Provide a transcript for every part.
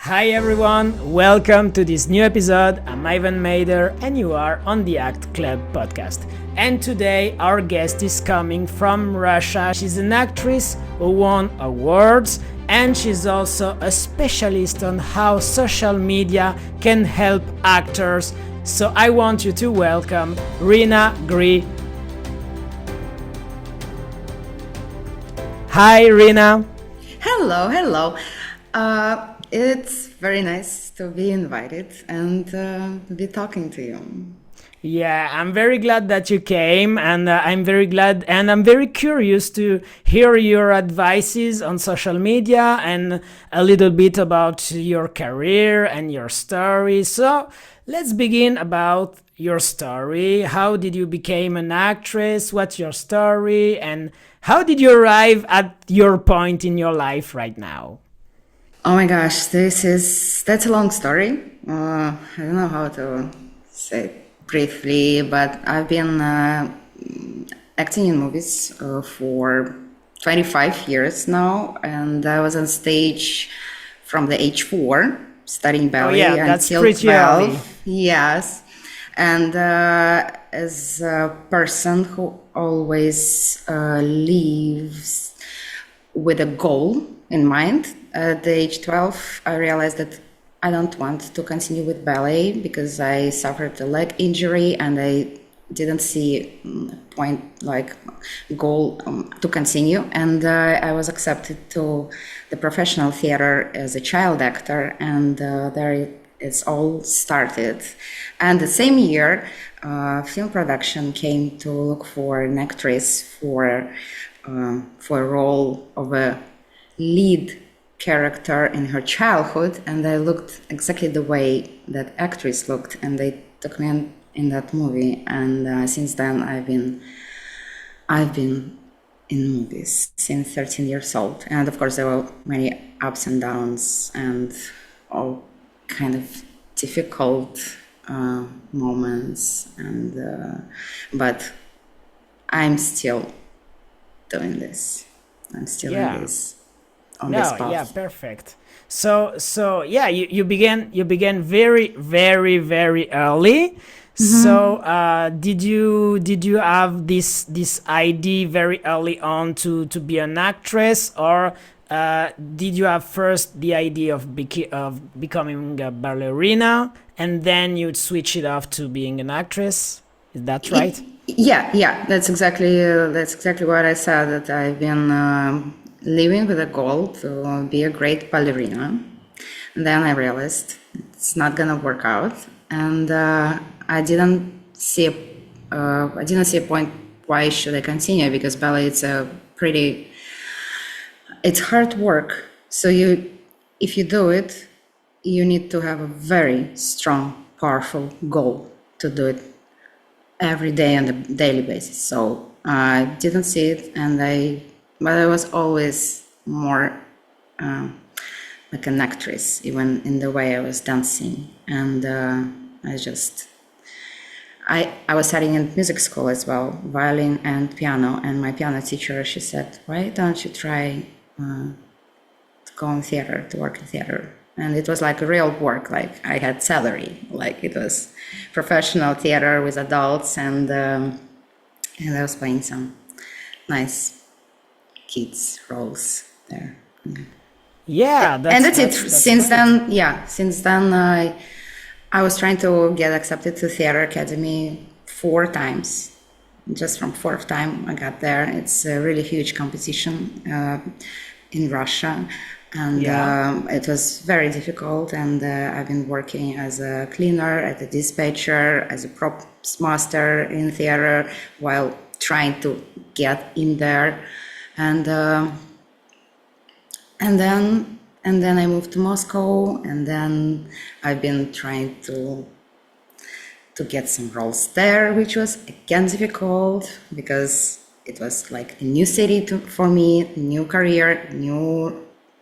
Hi everyone, welcome to this new episode. I'm Ivan Mader and you are on the Act Club podcast. And today our guest is coming from Russia. She's an actress who won awards and she's also a specialist on how social media can help actors. So I want you to welcome Rina Gri. Hi Rina. Hello. It's very nice to be invited and to be talking to you. Yeah, I'm very glad that you came, and I'm very glad and I'm very curious to hear your advices on social media and a little bit about your career and your story. So let's begin about your story. How did you become an actress? What's your story? And how did you arrive at your point in your life right now? Oh my gosh, that's a long story. I don't know how to say it briefly, but I've been acting in movies for 25 years now, and I was on stage from the age 4, studying ballet that's until pretty 12. early. Yes, and as a person who always lives with a goal in mind. At the age 12, I realized that I don't want to continue with ballet because I suffered a leg injury and I didn't see a point, like goal to continue. And I was accepted to the professional theater as a child actor, and there it's all started. And the same year, film production came to look for an actress for a role of a lead character in her childhood, and I looked exactly the way that actress looked, and they took me in that movie. And since then, I've been in movies since 13 years old, and of course there were many ups and downs and all kind of difficult moments, and but I'm still doing this. I'm still in this on this path. Yeah, perfect. So yeah, you began very early. So did you have this idea very early on to be an actress, or did you have first the idea of becoming a ballerina and then you'd switch it off to being an actress? Is that right? Yeah, that's exactly what I said, that I've been living with a goal to be a great ballerina. And then I realized it's not gonna work out, and I didn't see a point why should I continue, because ballet it's hard work. So if you do it, you need to have a very strong, powerful goal to do it every day on a daily basis. So I didn't see it, but I was always more like an actress, even in the way I was dancing. And I was studying in music school as well, violin and piano. And my piano teacher, she said, "Why don't you try to go in theater, to work in theater?" And it was like real work, like I had salary, like it was professional theater with adults, and I was playing some nice kids roles there. Yeah, And that's it. Since great. then, I was trying to get accepted to theater academy 4 times. Just from 4th time I got there. It's a really huge competition in Russia, and it was very difficult. And I've been working as a cleaner, as a dispatcher, as a props master in theater while trying to get in there. And then I moved to Moscow, and then I've been trying to get some roles there, which was again difficult because it was like a new city for me, new career, new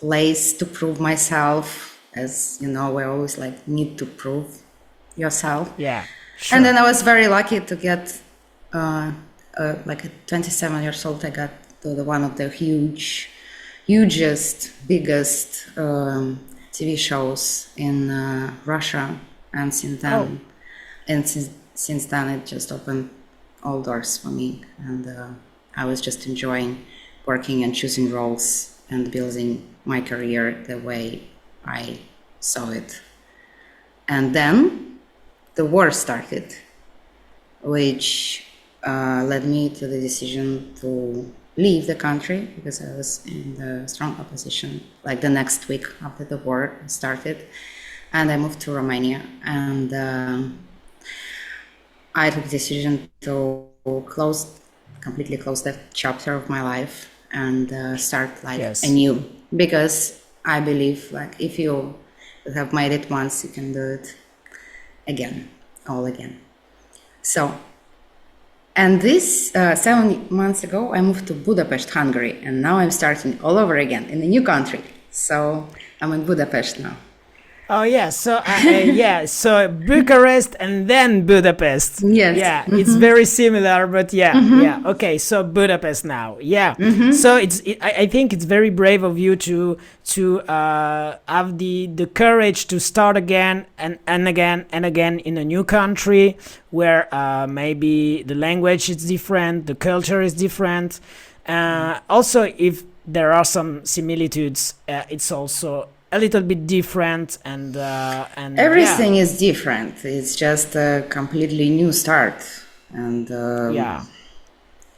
place to prove myself. As you know, we always like need to prove yourself. Yeah, sure. And then I was very lucky to get like at 27 years old, I got to one of the hugest, biggest TV shows in Russia, and since then it just opened all doors for me, and I was just enjoying working and choosing roles and building my career the way I saw it. And then the war started, which led me to the decision to leave the country, because I was in the strong opposition like the next week after the war started, and I moved to Romania, and I took the decision to completely close that chapter of my life and start like Yes. anew, because I believe like if you have made it once, you can do it again, all again. So, and this 7 months ago, I moved to Budapest, Hungary, and now I'm starting all over again in a new country. So I'm in Budapest now. Oh yeah, so so Bucharest and then Budapest. Yes. Yeah, it's very similar, but yeah. Okay, so Budapest now. Yeah. So I think it's very brave of you to have the courage to start again and again and again in a new country where maybe the language is different, the culture is different. Also, if there are some similitudes, it's also a little bit different, and everything is different. It's just a completely new start, and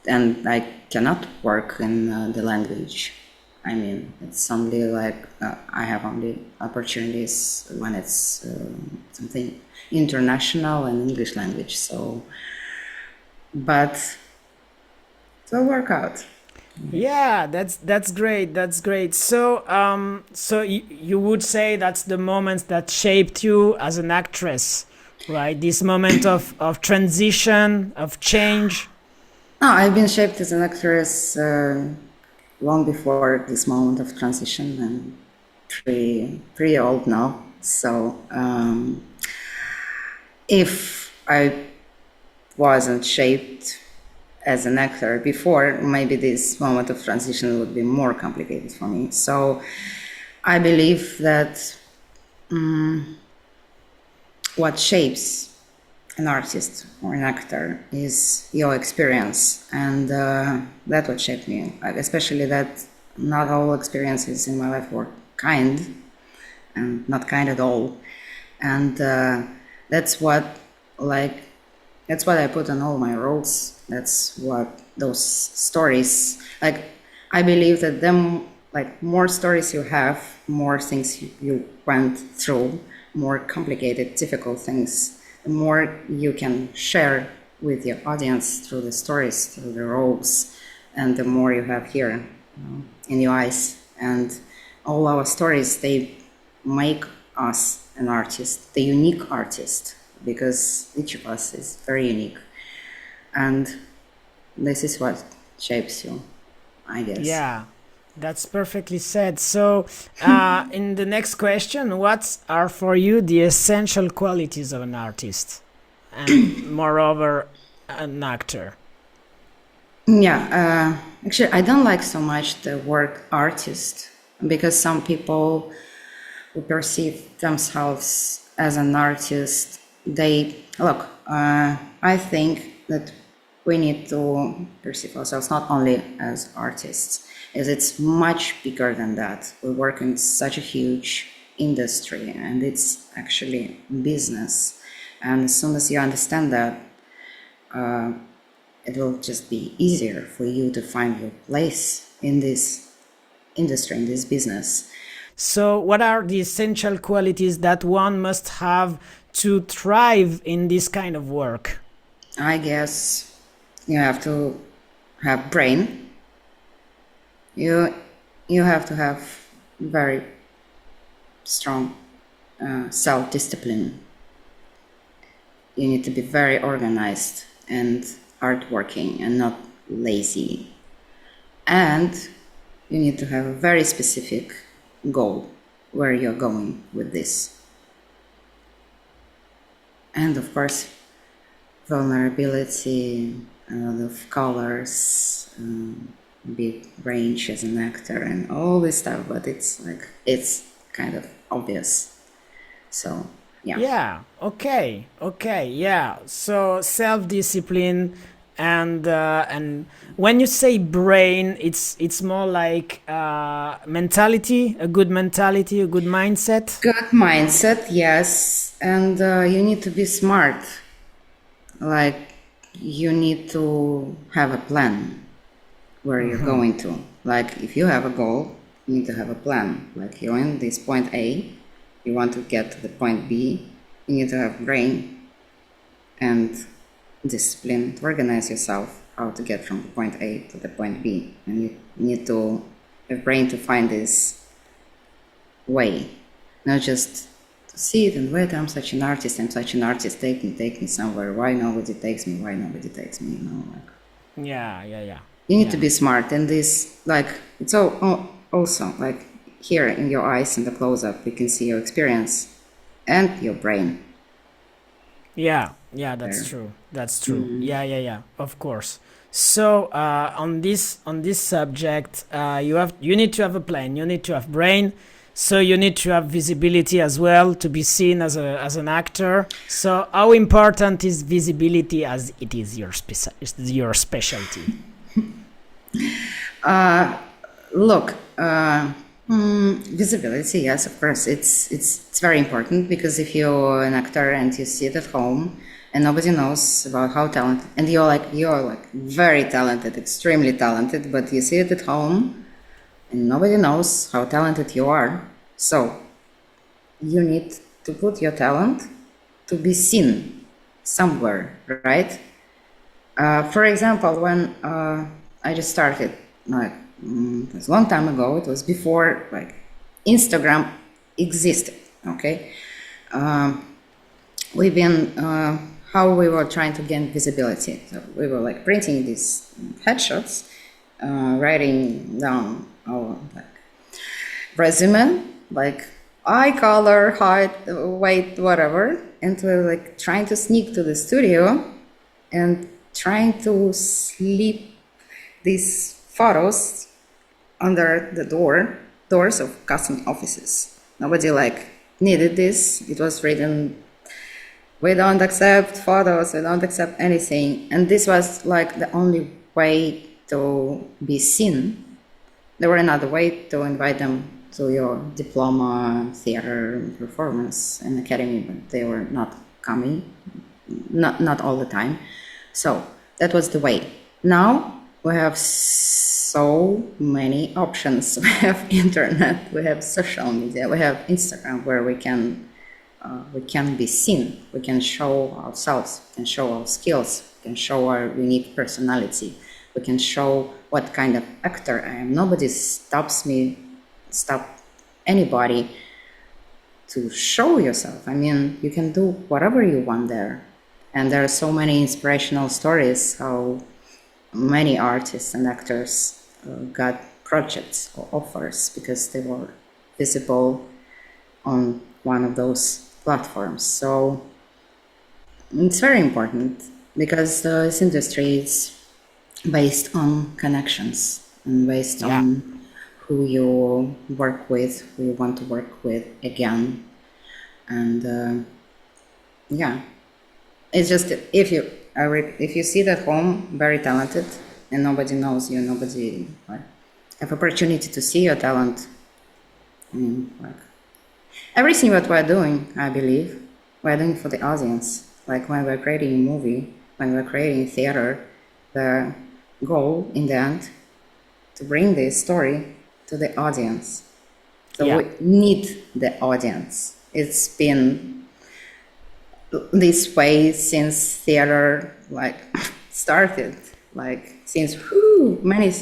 and I cannot work in the language. I mean, it's only like I have only opportunities when it's something international and English language. So, but it will work out. Yeah, that's great. That's great. So so you would say that's the moment that shaped you as an actress, right? This moment of transition, of change. No, I've been shaped as an actress long before this moment of transition. I'm pretty old now. So if I wasn't shaped as an actor before, maybe this moment of transition would be more complicated for me. So I believe that what shapes an artist or an actor is your experience, and that's what shaped me. Especially that not all experiences in my life were kind, and not kind at all, and that's what I put on all my roles. That's what those stories, like, I believe that more stories you have, more things you went through, more complicated, difficult things, the more you can share with your audience through the stories, through the roles, and the more you have here in your eyes. And all our stories, they make us an artist, the unique artist, because each of us is very unique. And this is what shapes you, I guess. Yeah, that's perfectly said. So in the next question, what are for you the essential qualities of an artist and moreover an actor? Yeah, actually, I don't like so much the word artist, because some people who perceive themselves as an artist, I think that we need to perceive ourselves not only as artists, as it's much bigger than that. We work in such a huge industry, and it's actually business. And as soon as you understand that, it will just be easier for you to find your place in this industry, in this business. So what are the essential qualities that one must have to thrive in this kind of work? I guess you have to have brain. You have to have very strong self-discipline. You need to be very organized and hardworking and not lazy. And you need to have a very specific goal where you're going with this. And of course, vulnerability, a lot of colors, big range as an actor, and all this stuff. But it's kind of obvious. So yeah. Yeah. Okay. Okay. Yeah. So self-discipline, and when you say brain, it's more like mentality, a good mentality, a good mindset. Good mindset, yes, and you need to be smart. Like you need to have a plan where you're going to. Like if you have a goal, you need to have a plan. Like you're in this point A, you want to get to the point B, you need to have brain and discipline to organize yourself how to get from the point A to the point B. And you need to have brain to find this way, not just to see it and wait, I'm such an artist, take me somewhere. Why nobody takes me? Like, Yeah. Yeah. Yeah. you need Yeah. to be smart, and this, like, it's also like here in your eyes in the close-up, you can see your experience and your brain. Yeah, yeah, that's There. true. That's true. Yeah, yeah, yeah. Of course. So on this subject, you need to have a plan. You need to have brain. So you need to have visibility as well to be seen as an actor. So how important is visibility as it is your specialty? Look, visibility, yes, of course, it's very important, because if you're an actor and you sit at home and nobody knows about how talented, and you're very talented, extremely talented, but you sit at home and nobody knows how talented you are. So you need to put your talent to be seen somewhere, right? For example, when I just started, it was a long time ago. It was before Instagram existed. Okay, we've been how we were trying to gain visibility. So we were printing these headshots, writing down our resume, eye color, height, weight, whatever, and we were trying to sneak to the studio and trying to slip these photos under the doors of custom offices. Nobody needed this. It was written, we don't accept photos, we don't accept anything. And this was the only way to be seen. There were another way to invite them to your diploma, theater performance and academy, but they were not coming, not all the time. So that was the way. Now we have so many options. We have internet, we have social media, we have Instagram, where we can be seen. We can show ourselves, we can show our skills, we can show our unique personality, we can show what kind of actor I am. Nobody stop anybody to show yourself. I mean, you can do whatever you want there. And there are so many inspirational stories how many artists and actors got projects or offers because they were visible on one of those platforms. So it's very important, because this industry is based on connections and based on who you work with, who you want to work with again. And it's just if you sit at home very talented and nobody knows you, nobody have opportunity to see your talent. Everything what we're doing, I believe, we're doing for the audience. Like when we're creating a movie, when we're creating theater, the goal in the end to bring this story to the audience. So we need the audience. It's been this way since theater started, since many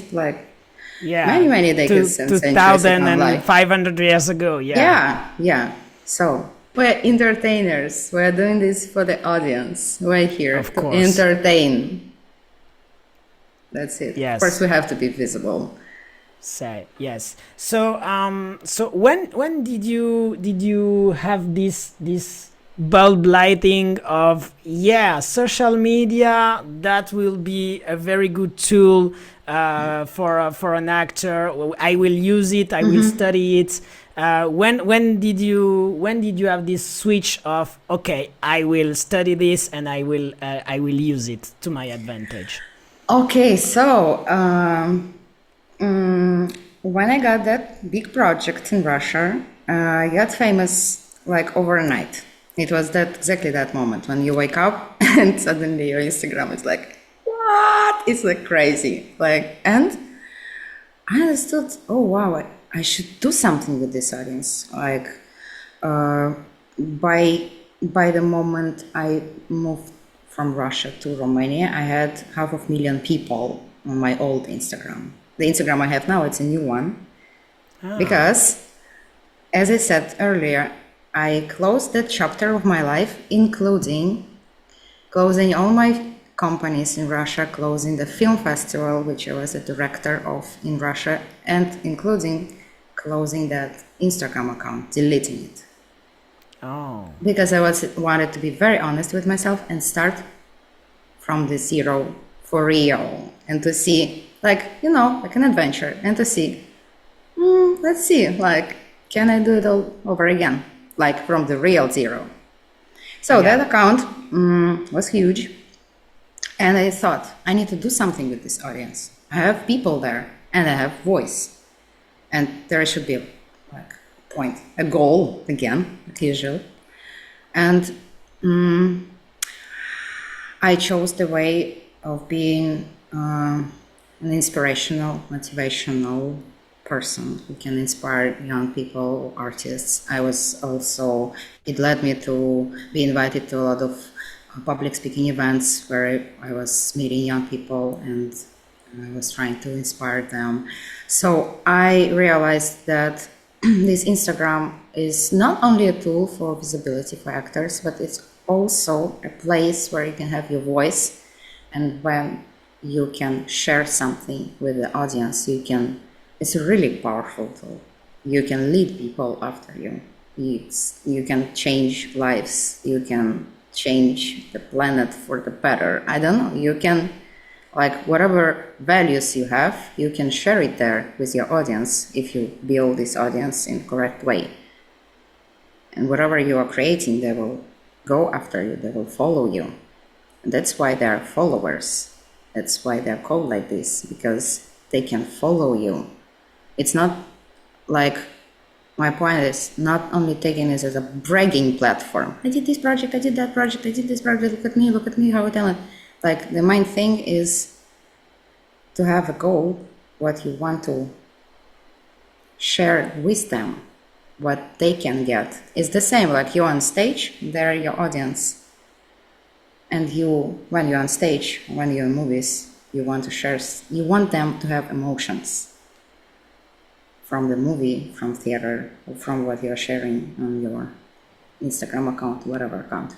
many decades and centuries. 2,500 years ago. Yeah. So we're entertainers. We're doing this for the audience. We're here to entertain. That's it. Yes. Of course, we have to be visible. Say yes. So so when did you have this bulb lighting of social media, that will be a very good tool for an actor. I will use it, I will study it. When did you have this switch of, okay, I will study this and I will use it to my advantage? Okay, so when I got that big project in Russia, I got famous like overnight. It was that exactly that moment when you wake up and suddenly your Instagram is like, what? It's like crazy. Like, and I understood, oh wow, I should do something with this audience. Like, uh, by the moment I moved from Russia to Romania, I had 500,000 people on my old Instagram. The Instagram I have now, it's a new one. Because, as I said earlier, I closed that chapter of my life, including closing all my companies in Russia, closing the film festival, which I was a director of in Russia, and including closing that Instagram account, deleting it. Oh. Because I wanted to be very honest with myself and start from the zero for real, and to see, like, like an adventure, and to see, let's see, like, can I do it all over again, like from the real zero? So Yeah. that account was huge, and I thought I need to do something with this audience. I have people there, and I have voice, and there should be like a point, a goal again, like usual. And I chose the way of being an inspirational, motivational person who can inspire young people, artists. It led me to be invited to a lot of public speaking events where I was meeting young people and I was trying to inspire them. So I realized that this Instagram is not only a tool for visibility for actors, but it's also a place where you can have your voice, and when you can share something with the audience, it's a really powerful tool. You can lead people after you. You can change lives. You can change the planet for the better. I don't know. You can, like, whatever values you have, you can share it there with your audience if you build this audience in the correct way. And whatever you are creating, they will go after you. They will follow you. And that's why they are followers. That's why they're called like this, because they can follow you. It's not like, my point is not only taking this as a bragging platform. I did this project, I did that project, I did this project, look at me, how I talent. Like, the main thing is to have a goal, what you want to share with them, what they can get. It's the same, like you on stage, they're your audience. And when you're on stage, when you're in movies, you want them to have emotions from the movie, from theater, or from what you're sharing on your Instagram account, whatever account.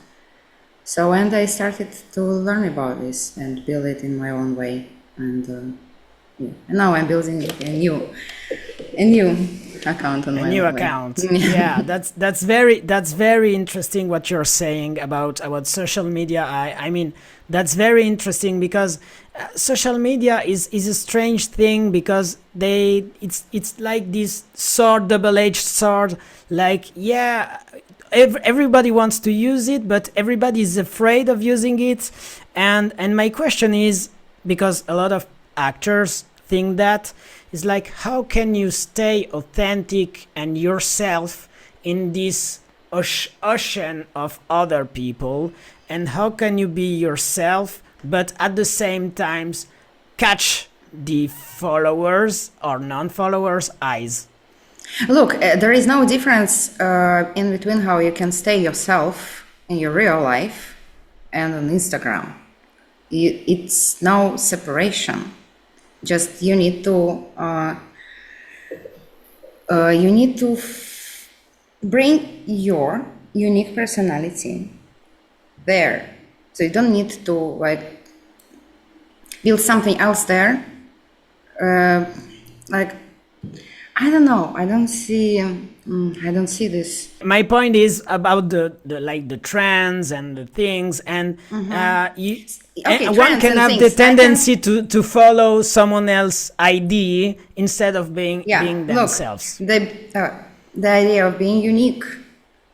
So, and I started to learn about this and build it in my own way, and now I'm building a new account on my New own way. account. Yeah, that's very interesting what you're saying about social media. I mean, that's very interesting because social media is a strange thing, because it's like this double-edged sword. Like, yeah, everybody wants to use it, but everybody is afraid of using it. And my question is, because a lot of actors think that, is like, how can you stay authentic and yourself in this ocean of other people, and how can you be yourself but at the same time catch the followers or non-followers' eyes? Look, there is no difference in between how you can stay yourself in your real life and on Instagram. It's no separation. Just you need to bring your unique personality there. So you don't need to like build something else there. Like, I don't know. I don't see this. My point is about the trends and the things, and one trends can and have things. the tendency to follow someone else's idea instead of being Look, themselves. the idea of being unique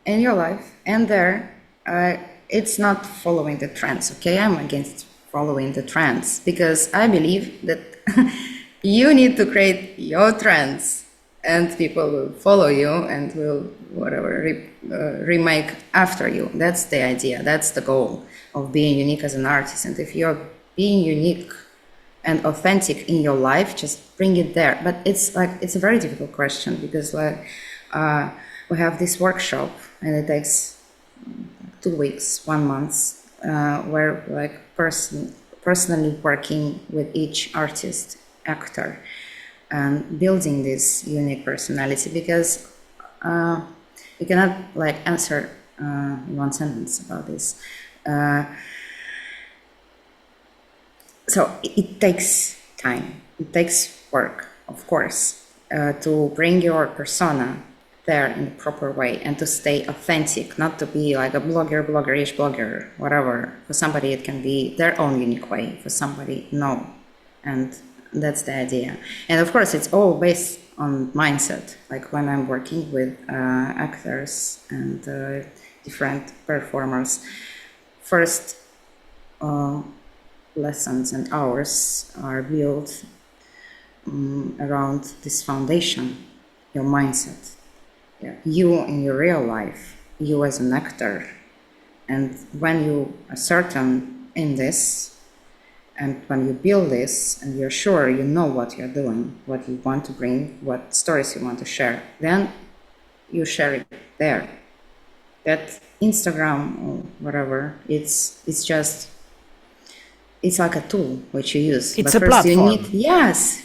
in your life and there. It's not following the trends, okay? I'm against following the trends because I believe that you need to create your trends and people will follow you and will whatever remake after you. That's the idea. That's the goal of being unique as an artist. And if you're being unique and authentic in your life, just bring it there. But it's a very difficult question because we have this workshop and it takes 2 weeks, 1 month, where personally working with each artist, actor, and building this unique personality because you cannot answer in one sentence about this. So it takes time, it takes work, of course, to bring your persona there in the proper way and to stay authentic, not to be like a bloggerish blogger, whatever. For somebody it can be their own unique way, for somebody no. And that's the idea. And of course it's all based on mindset. Like when I'm working with actors and different performers, first lessons and hours are built around this foundation, your mindset. Yeah. You in your real life, you as an actor, and when you are certain in this, and when you build this, and you're sure you know what you're doing, what you want to bring, what stories you want to share, then you share it there. That Instagram or whatever, it's like a tool which you use. It's but a first platform.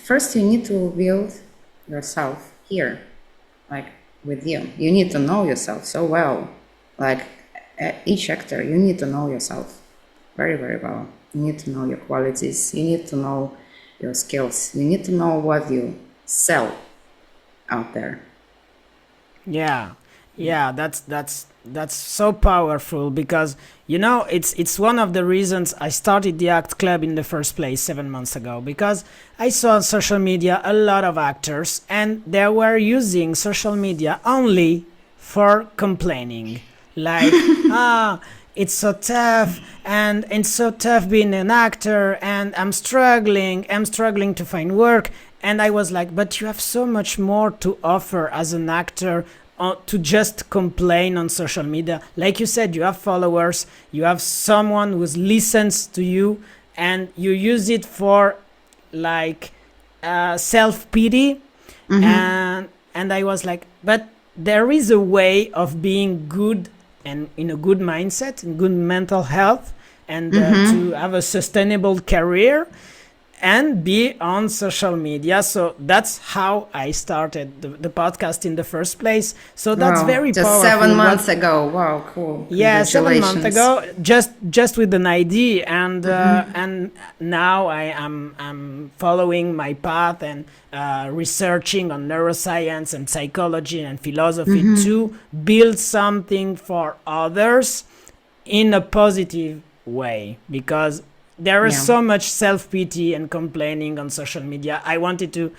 first you need to build yourself here, like with you. You need to know yourself so well. Like each actor, you need to know yourself very, very well. You need to know your qualities. You need to know your skills. You need to know what you sell out there. Yeah, that's so powerful because it's one of the reasons I started the Act Club in the first place 7 months ago, because I saw on social media a lot of actors and they were using social media only for complaining, like it's so tough and it's so tough being an actor and I'm struggling to find work. And I was like, but you have so much more to offer as an actor to just complain on social media. Like you said, you have followers, you have someone who listens to you, and you use it for like self-pity. And I was like, but there is a way of being good and in a good mindset and good mental health and to have a sustainable career and be on social media. So that's how I started the podcast in the first place. So that's very just powerful. 7 months ago. Wow, cool. Yeah, 7 months Congratulations. ago, just with an idea, and now I'm following my path and researching on neuroscience and psychology and philosophy to build something for others in a positive way, because there is so much self-pity and complaining on social media. I wanted to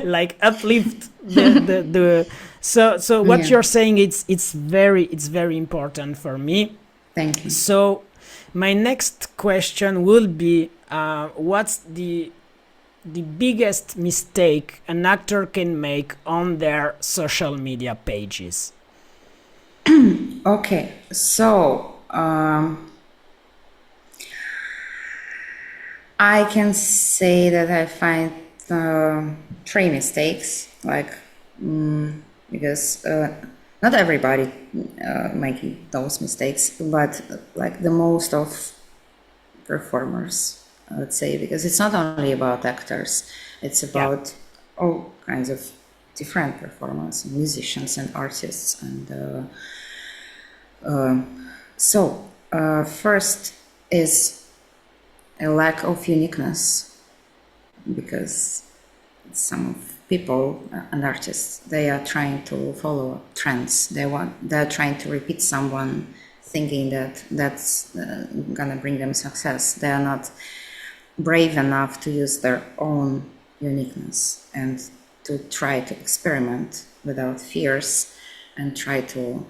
like uplift the so what you're saying, it's very important for me. Thank you. So my next question will be what's the biggest mistake an actor can make on their social media pages? Okay, so I can say that I find 3 mistakes, like because not everybody making those mistakes, but like the most of performers, I would say, because it's not only about actors, it's about all kinds of different performers, musicians and artists, and first is a lack of uniqueness, because some people and artists, they are trying to follow trends. They're trying to repeat someone, thinking that that's gonna bring them success. They are not brave enough to use their own uniqueness and to try to experiment without fears, and try to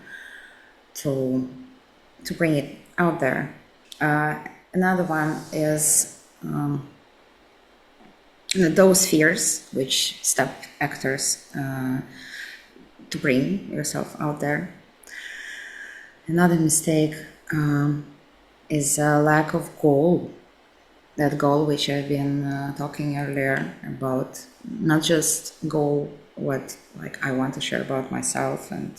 bring it out there. Another one is those fears which stop actors to bring yourself out there. Another mistake is a lack of goal. That goal which I've been talking earlier about, not just goal what like I want to share about myself, and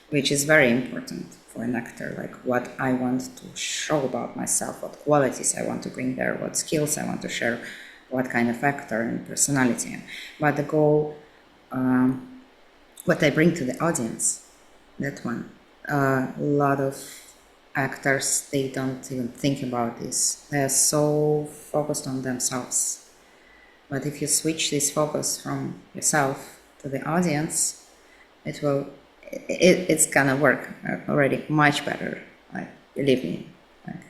which is very important for an actor, like what I want to show about myself, what qualities I want to bring there, what skills I want to share, what kind of actor and personality. But the goal, what I bring to the audience, that one. A lot of actors, they don't even think about this. They're so focused on themselves. But if you switch this focus from yourself to the audience, it's gonna work already much better. Like, believe me, like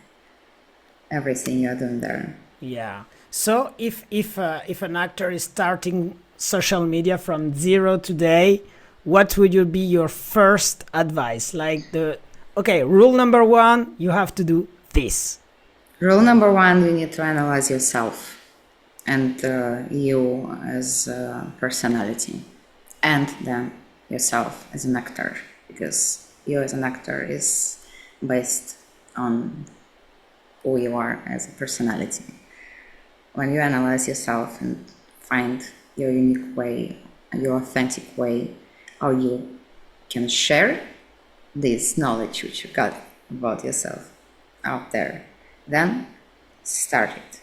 everything you're doing there. Yeah. So if an actor is starting social media from zero today, what would be your first advice? Like rule number 1, you have to do this. Rule number 1, you need to analyze yourself and you as a personality, and then yourself as an actor, because you as an actor is based on who you are as a personality. When you analyze yourself and find your unique way, your authentic way, how you can share this knowledge which you got about yourself out there, then start it.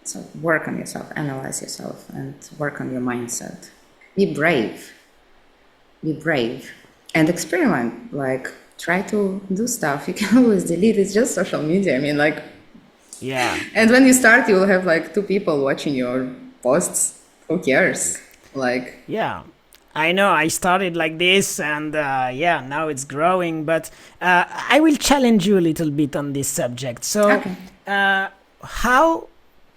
So work on yourself, analyze yourself, and work on your mindset. Be brave, and experiment. Like, try to do stuff. You can always delete. It's just social media. I mean, like, yeah. And when you start, you will have like 2 people watching your posts. Who cares? Like, yeah, I know I started like this, and now it's growing, but I will challenge you a little bit on this subject. So okay. How,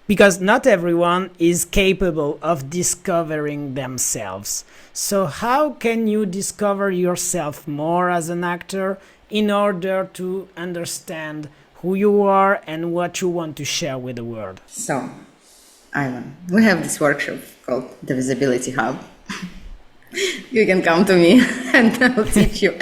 because not everyone is capable of discovering themselves, so how can you discover yourself more as an actor in order to understand who you are and what you want to share with the world? So, Ivan, we have this workshop called the Visibility Hub. You can come to me and I'll teach you.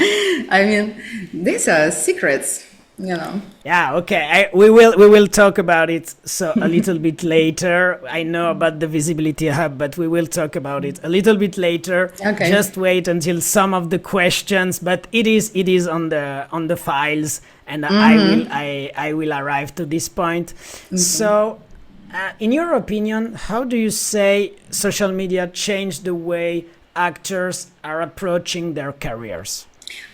I mean, these are secrets, you know. Yeah, okay. We will talk about it so a little bit later. I know about the Visibility Hub, but we will talk about it a little bit later. Okay. Just wait until some of the questions, but it is on the files, and I will arrive to this point. Mm-hmm. So, in your opinion, how do you say social media changed the way actors are approaching their careers?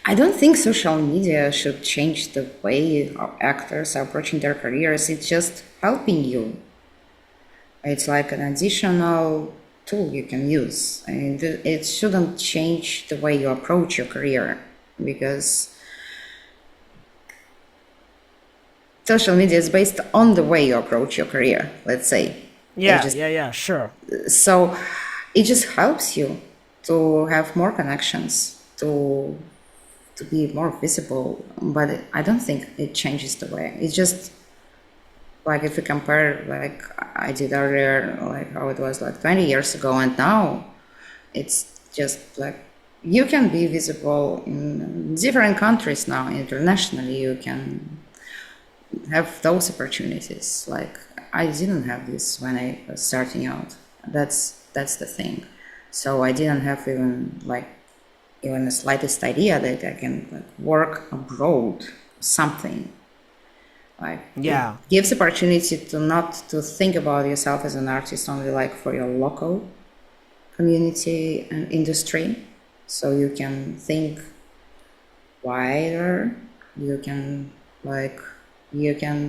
I don't think social media should change the way actors are approaching their careers. It's just helping you. It's like an additional tool you can use. I mean, it shouldn't change the way you approach your career, because social media is based on the way you approach your career, let's say. Yeah, sure. So it just helps you to have more connections, to be more visible, but I don't think it changes the way. It's just like, if you compare, like I did earlier, like how it was like 20 years ago and now, it's just like you can be visible in different countries now, internationally. You can have those opportunities. Like, I didn't have this when I was starting out. That's the thing. So I didn't have even the slightest idea that I can work abroad, something. Like, yeah, it gives opportunity to not to think about yourself as an artist only like for your local community and industry. So you can think wider. You can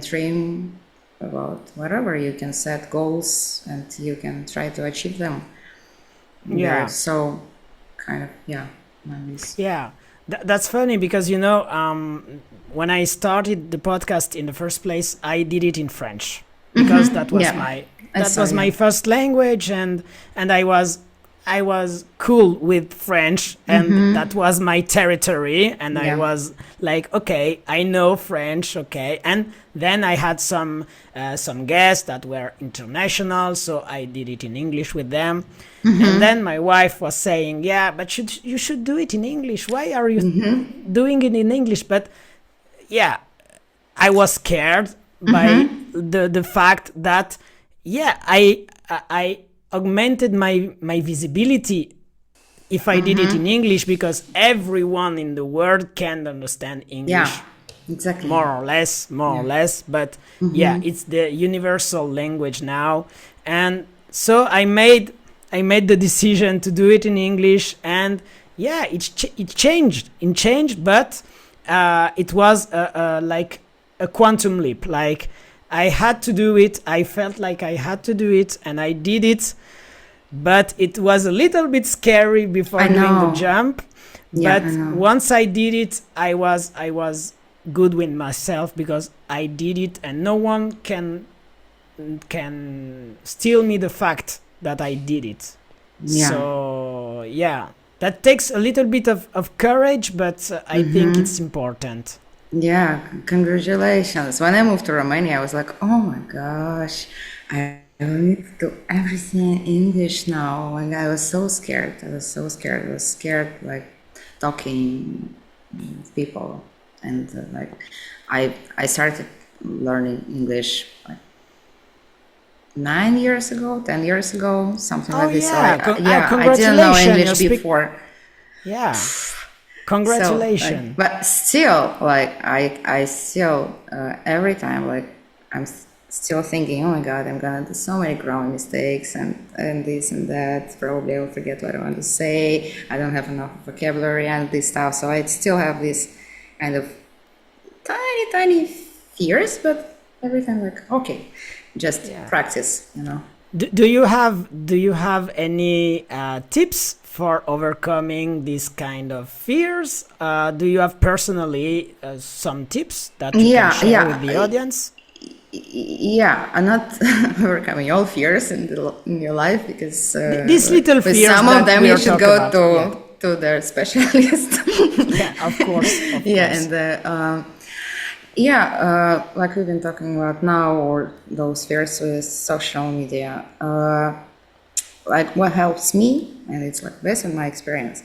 dream about whatever. You can set goals and you can try to achieve them. Yeah. So kind of, yeah. Yeah, that's funny because, when I started the podcast in the first place, I did it in French because that was my first language, and I was cool with French, and that was my territory, and I Yeah. was like, okay, I know French, okay. And then I had some guests that were international, so I did it in English with them. And then my wife was saying, yeah, but you should do it in English. Why are you doing it in English? But yeah, I was scared by the fact that, yeah, I augmented my visibility if I did it in English, because everyone in the world can understand English, Yeah, exactly. more or less. But yeah, it's the universal language now. And so I made the decision to do it in English, and yeah, it changed, but it was like a quantum leap. Like, I had to do it. I felt like I had to do it, and I did it. But it was a little bit scary before I doing the know. jump. Yeah, I But know. once I did it, I was good with myself, because I did it, and no one can steal me the fact that I did it. Yeah. So yeah, that takes a little bit of courage, but I think it's important. Yeah, congratulations. When I moved to Romania, I was like, oh my gosh, I will need to do everything in English now. And I was so scared. I was scared, like, talking with people. And like, I started learning English like 9 years ago, 10 years ago, something Oh like this. So yeah, I didn't know congratulations! English You speak, before. yeah, So, congratulations. but still, like, I still, every time, like, I'm still thinking, oh my God, I'm gonna do so many grammar mistakes and this and that. Probably I'll forget what I want to say. I don't have enough vocabulary and this stuff. So I still have this kind of tiny fears, but every time, like, okay, just Yeah. practice, Do you have any tips for overcoming this kind of fears? Do you have personally some tips that you Yeah, can share yeah. with the audience? Yeah, I'm not overcoming all fears in your life, because These little with fears some that of them we you are should talking go about, to their specialist. Yeah, of course. Yeah, and like we've been talking about now, or those fears with social media. Like, what helps me, and it's like based on my experience.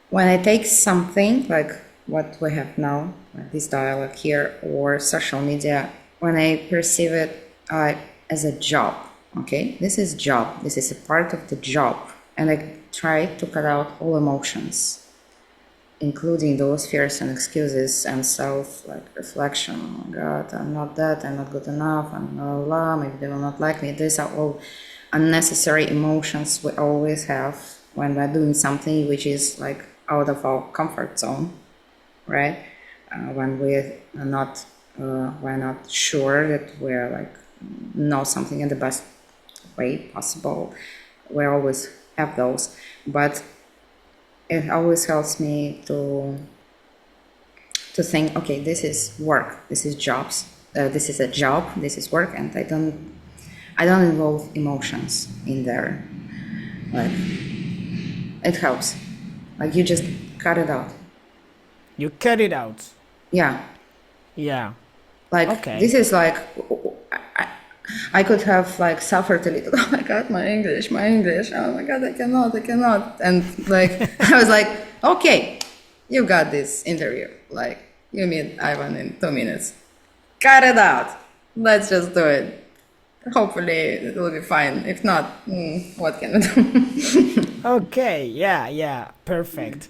When I take something like what we have now, like this dialogue here, or social media, when I perceive it as a job, okay, this is job, this is a part of the job, and I try to cut out all emotions, including those fears and excuses and self-reflection. Oh my God, I'm not that, I'm not good enough, I'm blah, blah, blah, maybe they will not like me. These are all unnecessary emotions we always have when we're doing something which is like out of our comfort zone, right? When we're not sure that we're like know something in the best way possible. We always have those, but it always helps me to think, okay, this is work, this is jobs, this is a job, this is work, and I don't involve emotions in there. Like, it helps. Like, you just cut it out. You cut it out. Yeah. Yeah. Like, Okay. this is like, I could have like suffered a little. Oh my God, my English. Oh my God, I cannot. And like, I was like, okay, you got this interview. Like, you meet Ivan in 2 minutes. Cut it out. Let's just do it. Hopefully it will be fine. If not, what can we do? Okay, yeah, perfect.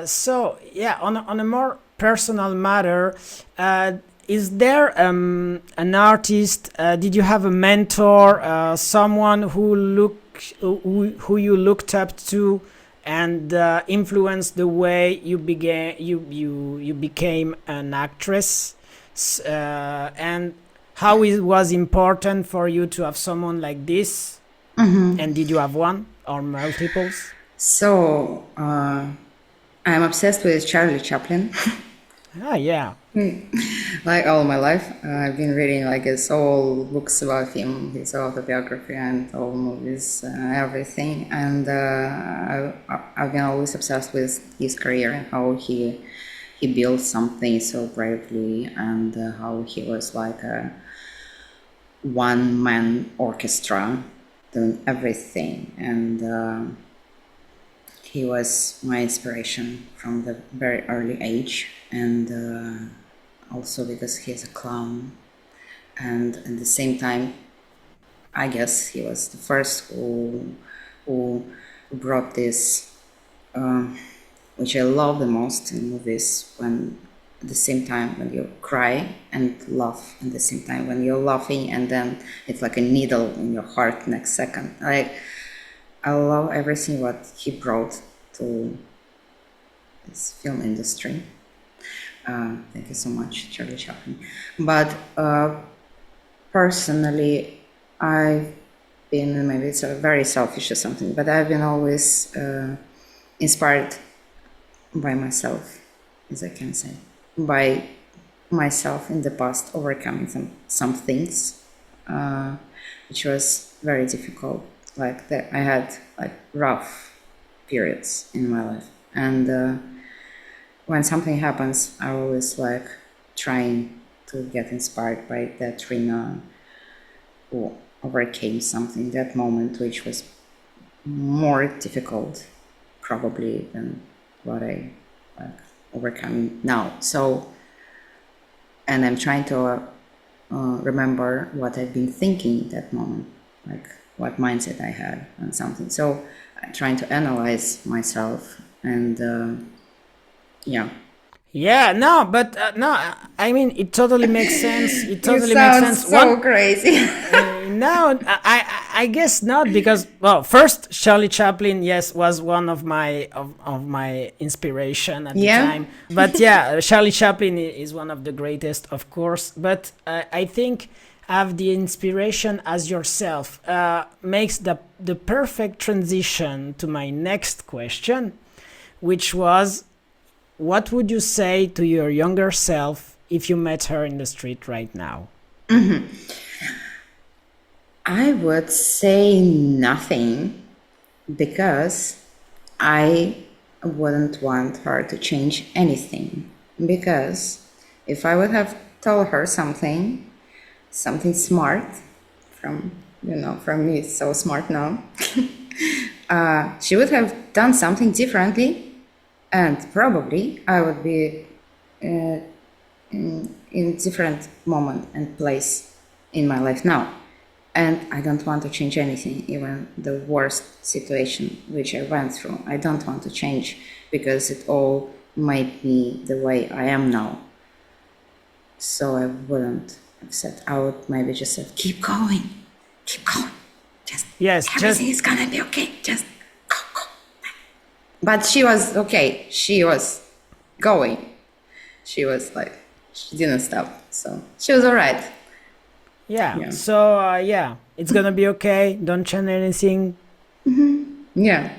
So, yeah, on a more personal matter, is there an artist? Did you have a mentor, someone who you looked up to, and influenced the way you became an actress? And how it was important for you to have someone like this? And did you have one or multiples? So, I'm obsessed with Charlie Chaplin. Ah, yeah. Like all my life, I've been reading like his all books about him, his autobiography, and all movies, everything. And I've been always obsessed with his career and how he built something so bravely, and how he was like a one-man orchestra doing everything. And he was my inspiration from the very early age, and also because he's a clown. And at the same time, I guess he was the first who brought this, which I love the most in movies, when at the same time when you cry and laugh, at the same time when you're laughing, and then it's like a needle in your heart next second. I love everything what he brought to this film industry. Thank you so much, Charlie Chaplin. But personally, I've been, maybe it's a very selfish or something, but I've been always inspired by myself, as I can say, by myself in the past overcoming some things, which was very difficult. Like that, I had like rough periods in my life, and when something happens, I always like trying to get inspired by that Rina who overcame something that moment, which was more difficult probably than what I like overcome now. So, and I'm trying to remember what I've been thinking that moment, like what mindset I had on something. So I'm trying to analyze myself, and yeah. Yeah, no, but no, I mean, it totally makes sense. It You totally makes sound sense. so crazy. No, I guess not, because, well, first, Charlie Chaplin, yes, was one of my inspiration at the Yeah. time. But yeah, Charlie Chaplin is one of the greatest, of course. But I think have the inspiration as yourself makes the perfect transition to my next question, which was, what would you say to your younger self if you met her in the street right now? I would say nothing, because I wouldn't want her to change anything. Because if I would have told her something smart, from from me, it's so smart now, she would have done something differently, and probably I would be in different moment and place in my life now. And I don't want to change anything, even the worst situation which I went through. I don't want to change, because it all made me the way I am now. So I wouldn't have said, I would maybe just say, keep going, just Yes, everything is gonna be okay, just go. But she was okay, she was going. She was like, she didn't stop, so she was all right. yeah. So yeah, it's gonna be okay. Don't change anything. Yeah.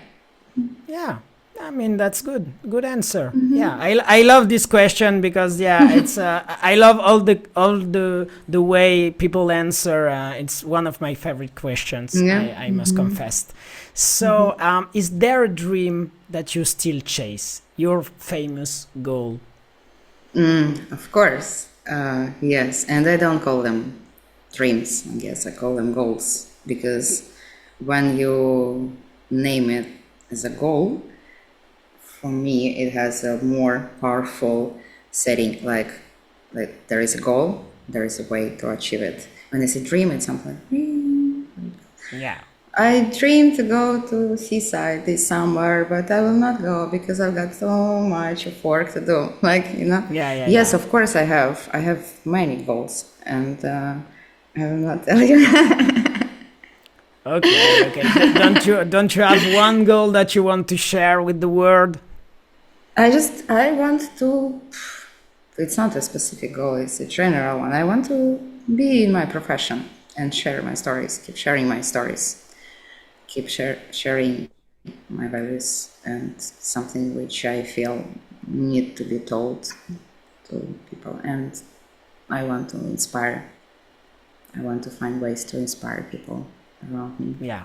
Yeah, I mean, that's good. Good answer. Yeah, I love this question, because yeah, it's I love all the way people answer. It's one of my favorite questions. Yeah. I must confess. So, is there a dream that you still chase? Your famous goal? Of course, yes, and I don't call them dreams, I guess I call them goals, because when you name it as a goal, for me it has a more powerful setting, like there is a goal, there is a way to achieve it. When it's a dream, it's something like, Yeah. I dream to go to seaside this summer, but I will not go because I've got so much of work to do. Like, Yeah. Yes, of course I have. I have many goals, and I will not tell you. Okay. Don't you have one goal that you want to share with the world? I want to. It's not a specific goal. It's a general one. I want to be in my profession and share my stories. Keep sharing my stories. Keep sharing my values, and something which I feel need to be told to people. And I want to inspire. I want to find ways to inspire people around me. Yeah.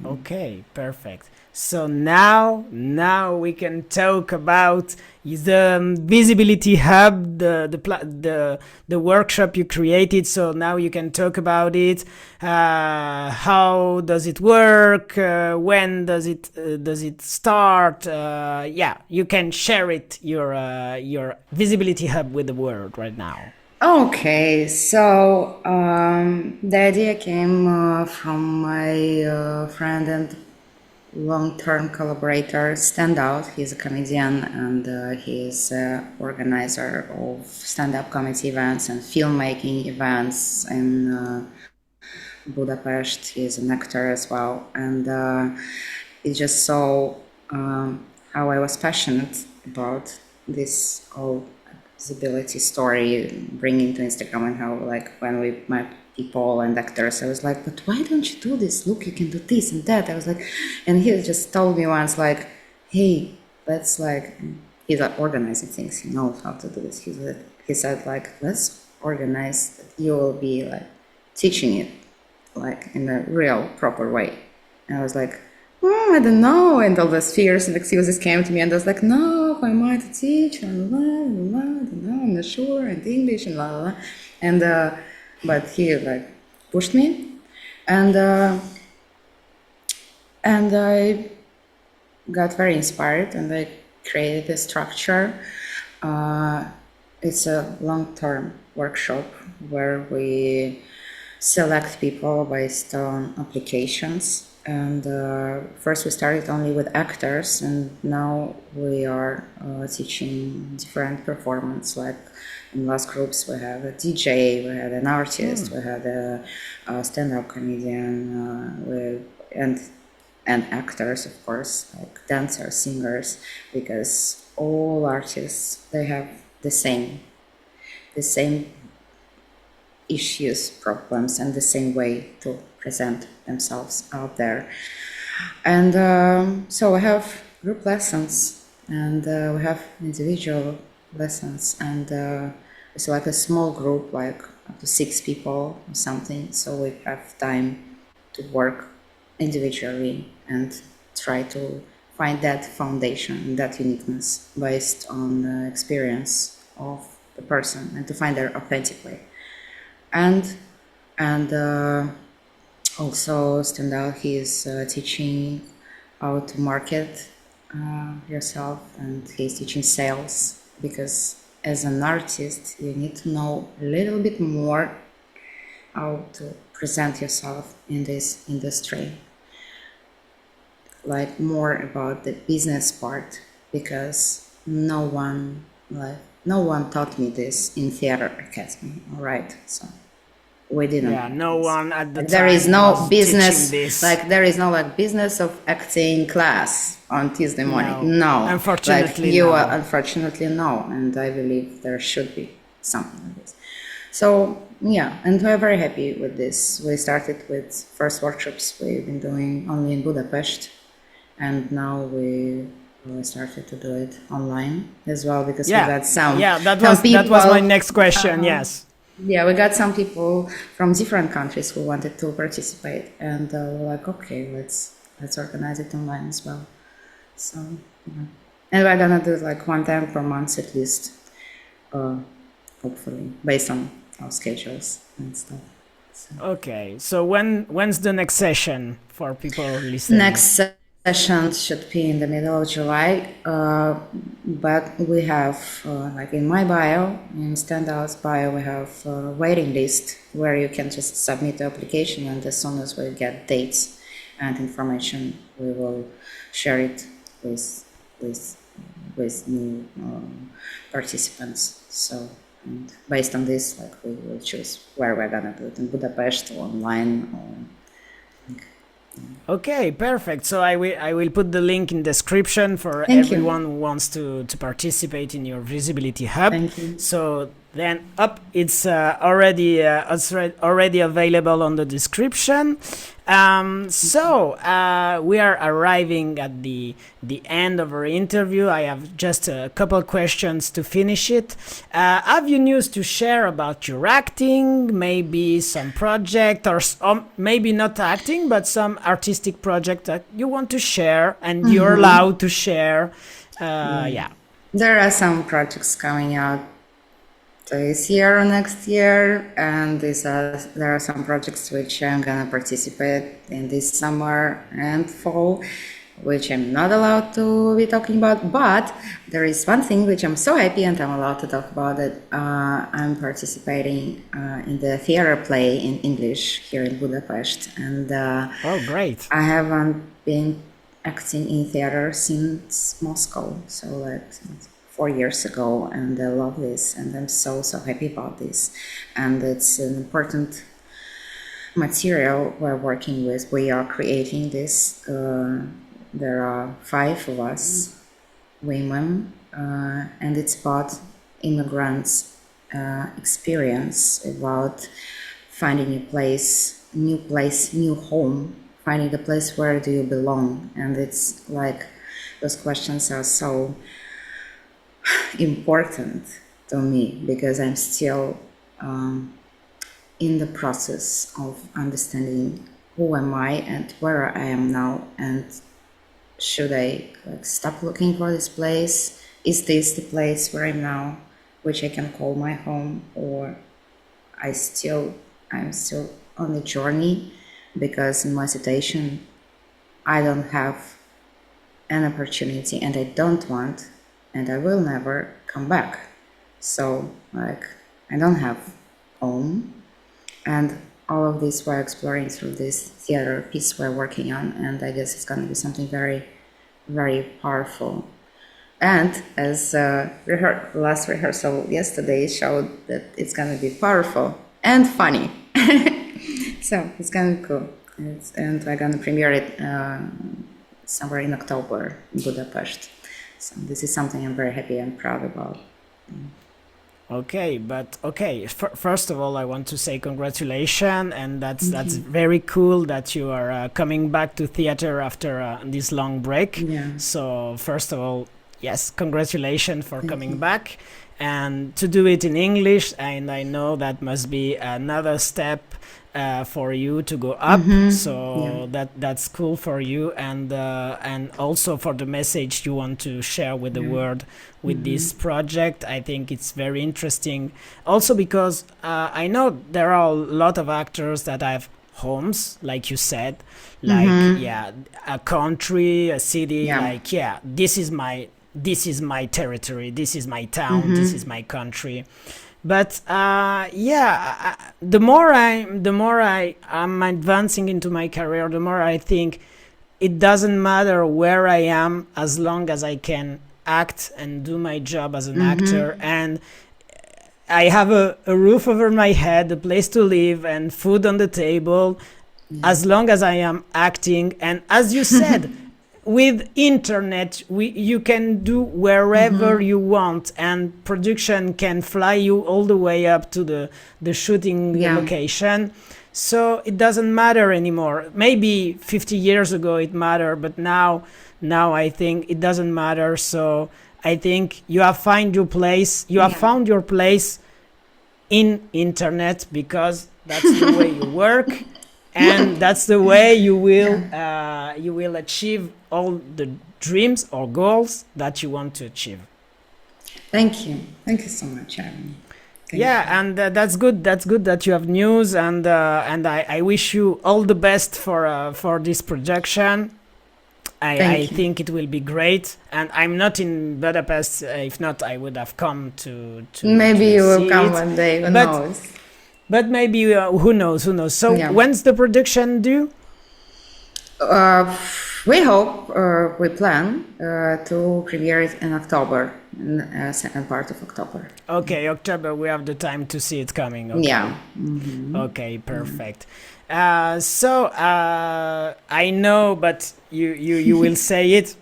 Okay, perfect. So now we can talk about the visibility hub, the workshop you created. So now you can talk about it. How does it work? When does it start? Yeah, you can share it your visibility hub with the world right now. Okay, so the idea came from my friend and long-term collaborator, Standout. He's a comedian and he's organizer of stand-up comedy events and filmmaking events in Budapest. He's an actor as well, and he just saw how I was passionate about this whole visibility story, bringing to Instagram, and how like when we met people and actors, I was like, but why don't you do this? Look, you can do this and that. I was like, and he just told me once like, hey, let's like, he's like organizing things. He knows how to do this. He said like, let's organize. You will be like teaching it like in a real proper way. And I was like, I don't know, and all those fears and excuses came to me, and I was like, no, who am I to teach? And I'm not sure, and English and blah, blah, blah. And but he like pushed me, and I got very inspired, and I created a structure. It's a long-term workshop where we select people based on applications. And first we started only with actors, and now we are teaching different performance. Like in last groups we have a DJ, we had an artist, we had a stand-up comedian, and actors, of course, like dancers, singers, because all artists, they have the same issues, problems, and the same way to present themselves out there. And so we have group lessons, and we have individual lessons, and it's like a small group, like up to 6 people or something, so we have time to work individually and try to find that foundation, that uniqueness based on the experience of the person, and to find their authentic way. And also Standout, he is teaching how to market yourself, and he's teaching sales, because as an artist you need to know a little bit more how to present yourself in this industry, like more about the business part, because no one taught me this in theater academy, all right? So we didn't. Yeah, no one at the time. There is no business, this. like there is no like business of acting class on Tuesday morning. No, unfortunately, like you no. are, unfortunately, no. And I believe there should be something like this. So yeah, and we're very happy with this. We started with first workshops we've been doing only in Budapest, and now we started to do it online as well, because we got some. Yeah, that was my next question. Yes. Yeah, we got some people from different countries who wanted to participate, and we're like, okay, let's organize it online as well. So, yeah. And we're gonna do it like one time per month at least, hopefully, based on our schedules and stuff. So. Okay, so when's the next session for people listening? Next session should be in the middle of July, but we have, like in my bio, in Standout's bio, we have a waiting list where you can just submit the application, and as soon as we get dates and information, we will share it with new participants. So, and based on this, like we will choose where we're gonna do it, in Budapest or online or. Okay, perfect. So I will put the link in description for everyone who wants to participate in your visibility hub. Thank you. So then up it's already available on the description. So we are arriving at the end of our interview. I have just a couple questions to finish it. Have you news to share about your acting, maybe some project, or maybe not acting but some artistic project that you want to share and you're allowed to share? Yeah. There are some projects coming out this year or next year, and there are some projects which I'm gonna participate in this summer and fall, which I'm not allowed to be talking about. But there is one thing which I'm so happy and I'm allowed to talk about it. I'm participating in the theater play in English here in Budapest, and Oh, great. I haven't been acting in theater since Moscow, so like since 4 years ago, and I love this, and I'm so happy about this. And it's an important material we're working with. We are creating this. There are 5 of us, women, and it's about immigrants' experience, about finding a place, new home, finding the place where do you belong. And it's like those questions are so important to me because I'm still in the process of understanding who am I and where I am now, and should I stop looking for this place? Is this the place where I'm now, which I can call my home, or I'm still on the journey? Because in my situation, I don't have an opportunity, and I don't want, and I will never come back. So I don't have home, and all of this we're exploring through this theater piece we're working on, and I guess it's going to be something very, very powerful. And as last rehearsal yesterday showed, that it's going to be powerful and funny. So it's going to be cool. And we're going to premiere it somewhere in October in Budapest. So this is something I'm very happy and proud about. Okay, but first of all, I want to say congratulations, and that's very cool that you are coming back to theater after this long break. Yeah. So first of all, yes, congratulations for coming back, and to do it in English. And I know that must be another step for you to go up. So that's cool for you, and also for the message you want to share with the world with this project. I think it's very interesting. Also because I know there are a lot of actors that have homes, like you said, like a country, a city, this is my territory, this is my town, this is my country. But the more I'm advancing into my career, the more I think it doesn't matter where I am, as long as I can act and do my job as an actor, and I have a roof over my head, a place to live, and food on the table. As long as I am acting, and as you said, with internet, you can do wherever you want, and production can fly you all the way up to the shooting location. So it doesn't matter anymore. Maybe 50 years ago it mattered, but now I think it doesn't matter. So I think you have found your place. You have found your place in internet, because that's the way you work. And that's the way you will achieve all the dreams or goals that you want to achieve. Thank you so much, Aaron. And that's good that you have news, and I wish you all the best for this production. I think it will be great, and I'm not in Budapest. If not, I would have come to maybe you will come it. one day, who knows. But maybe, who knows? So when's the production due? We hope, we plan to premiere it in October, in the second part of October. Okay, October, we have the time to see it coming. Okay. Yeah. Okay, perfect. So I know, but you will say it.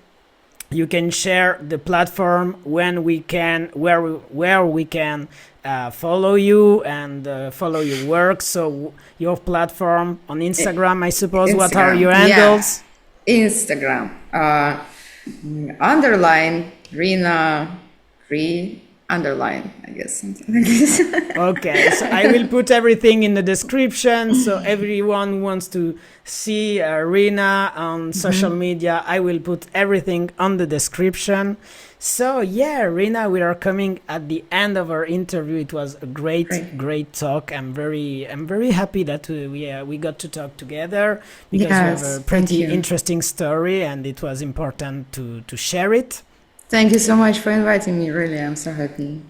you can share the platform when we can, where we can follow you and follow your work. So your platform on Instagram, I suppose. What are your handles? Yeah. Instagram, underline Rina Gri, underline, I guess, something like this. Okay, so I will put everything in the description. So everyone who wants to see Rina on social media, I will put everything on the description. So yeah, Rina, we are coming at the end of our interview. It was a great talk. I'm very happy that we got to talk together, because we have a pretty interesting story, and it was important to share it. Thank you so much for inviting me. Really, I'm so happy.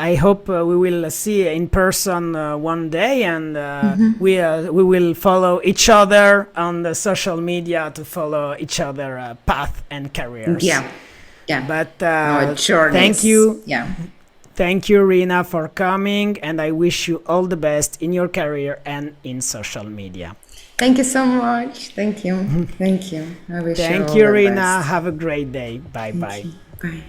I hope we will see in person one day, and we will follow each other on the social media to follow each other path and careers. Yeah. But thank you. Yeah. Thank you, Rina, for coming, and I wish you all the best in your career and in social media. Thank you so much. Thank you. Thank you. I wish you all Thank you, the Rina. best. Have a great day. Bye bye. Bye.